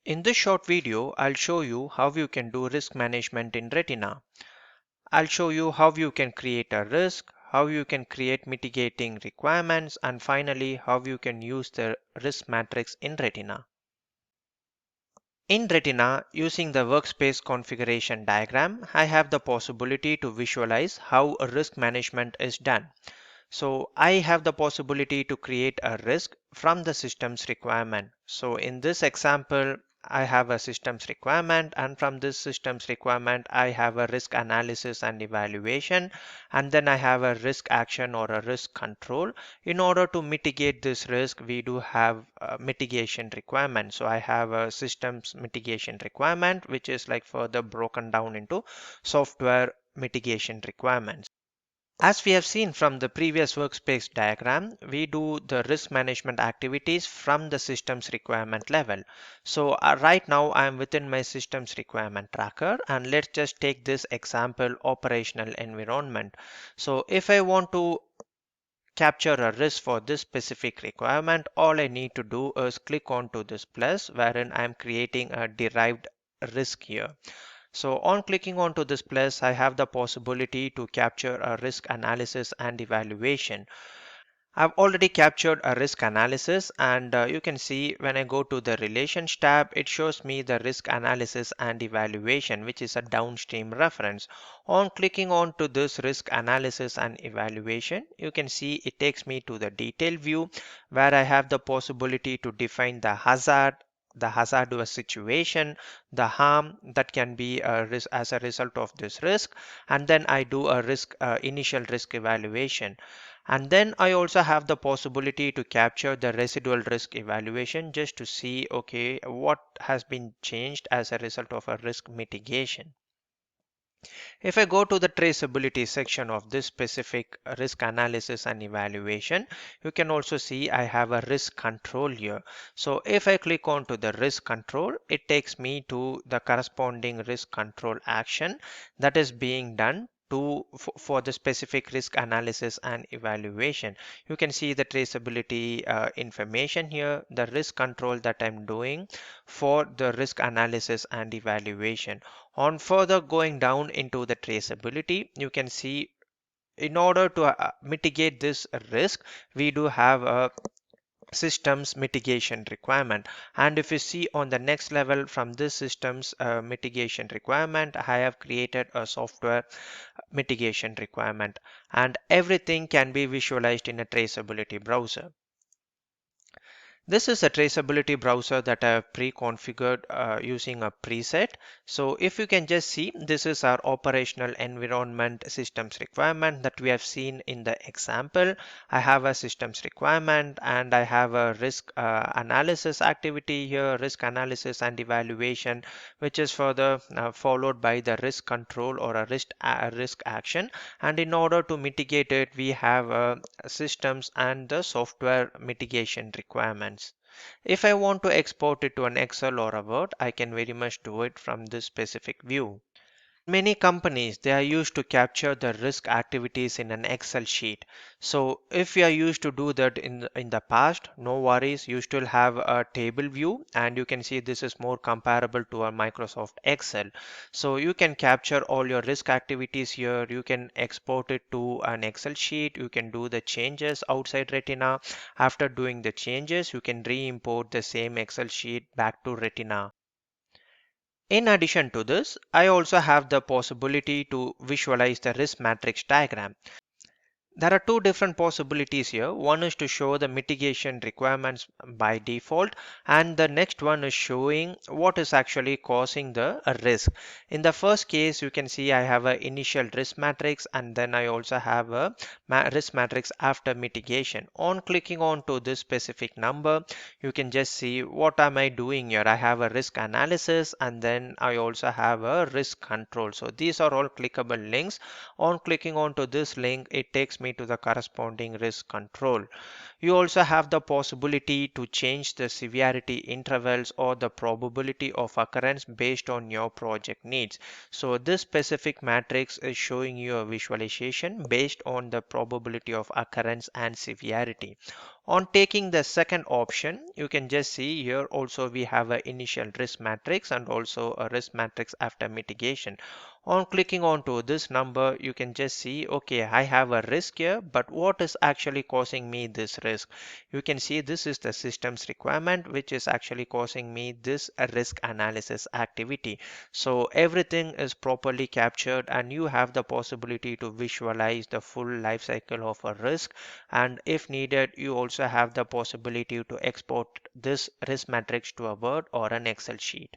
In this short video, I'll show you how you can do risk management in Retina. I'll show you how you can create a risk, how you can create mitigating requirements, and finally, how you can use the risk matrix in Retina. In Retina, using the workspace configuration diagram, I have the possibility to visualize how a risk management is done. So I have the possibility to create a risk from the system's requirement. So in this example, I have a system's requirement, and from this system's requirement, I have a risk analysis and evaluation, and then I have a risk action or a risk control. In order to mitigate this risk, we do have a mitigation requirement. So I have a systems mitigation requirement, which is like further broken down into software mitigation requirements. As we have seen from the previous workspace diagram, we do the risk management activities from the system's requirement level. So right now I am within my system's requirement tracker, and let's just take this example operational environment. So if I want to capture a risk for this specific requirement, all I need to do is click onto this plus wherein I'm creating a derived risk here. So on clicking onto this plus, I have the possibility to capture a risk analysis and evaluation. I've already captured a risk analysis, and you can see when I go to the relations tab, it shows me the risk analysis and evaluation, which is a downstream reference. On clicking on to this risk analysis and evaluation, you can see it takes me to the detail view where I have the possibility to define the hazardous situation, the harm that can be as a result of this risk, and then I do a initial risk evaluation. And then I also have the possibility to capture the residual risk evaluation just to see, okay, what has been changed as a result of a risk mitigation. If I go to the traceability section of this specific risk analysis and evaluation, you can also see I have a risk control here. So if I click on to the risk control, it takes me to the corresponding risk control action that is being done for the specific risk analysis and evaluation. You can see the traceability information here, the risk control that I'm doing for the risk analysis and evaluation. On further going down into the traceability, you can see in order to mitigate this risk, we do have a systems mitigation requirement. And if you see on the next level from this systems mitigation requirement, I have created a software mitigation requirement, and everything can be visualized in a traceability browser. This is a traceability browser that I have pre-configured using a preset. So if you can just see, this is our operational environment systems requirement that we have seen in the example. I have a systems requirement, and I have a risk analysis activity here, risk analysis and evaluation, which is further followed by the risk control or a risk action. And in order to mitigate it, we have systems and the software mitigation requirements. If I want to export it to an Excel or a Word, I can very much do it from this specific view. Many companies, they are used to capture the risk activities in an Excel sheet. So if you are used to do that in the past, no worries, you still have a table view, and you can see this is more comparable to a Microsoft Excel. So you can capture all your risk activities here. You can export it to an Excel sheet. You can do the changes outside Retina. After doing the changes, you can re-import the same Excel sheet back to Retina. In addition to this, I also have the possibility to visualize the risk matrix diagram. There are two different possibilities here. One is to show the mitigation requirements by default, and the next one is showing what is actually causing the risk. In the first case, you can see I have an initial risk matrix, and then I also have a risk matrix after mitigation. On clicking on to this specific number, you can just see what am I doing here. I have a risk analysis, and then I also have a risk control. So these are all clickable links. On clicking onto this link, it takes me to the corresponding risk control. You also have the possibility to change the severity intervals or the probability of occurrence based on your project needs. So this specific matrix is showing you a visualization based on the probability of occurrence and severity. On taking the second option, you can just see here also we have an initial risk matrix and also a risk matrix after mitigation. On clicking onto this number, you can just see, okay, I have a risk here, but what is actually causing me this risk? You can see this is the system's requirement, which is actually causing me this risk analysis activity. So everything is properly captured and you have the possibility to visualize the full life cycle of a risk. And if needed, you also have the possibility to export this risk matrix to a Word or an Excel sheet.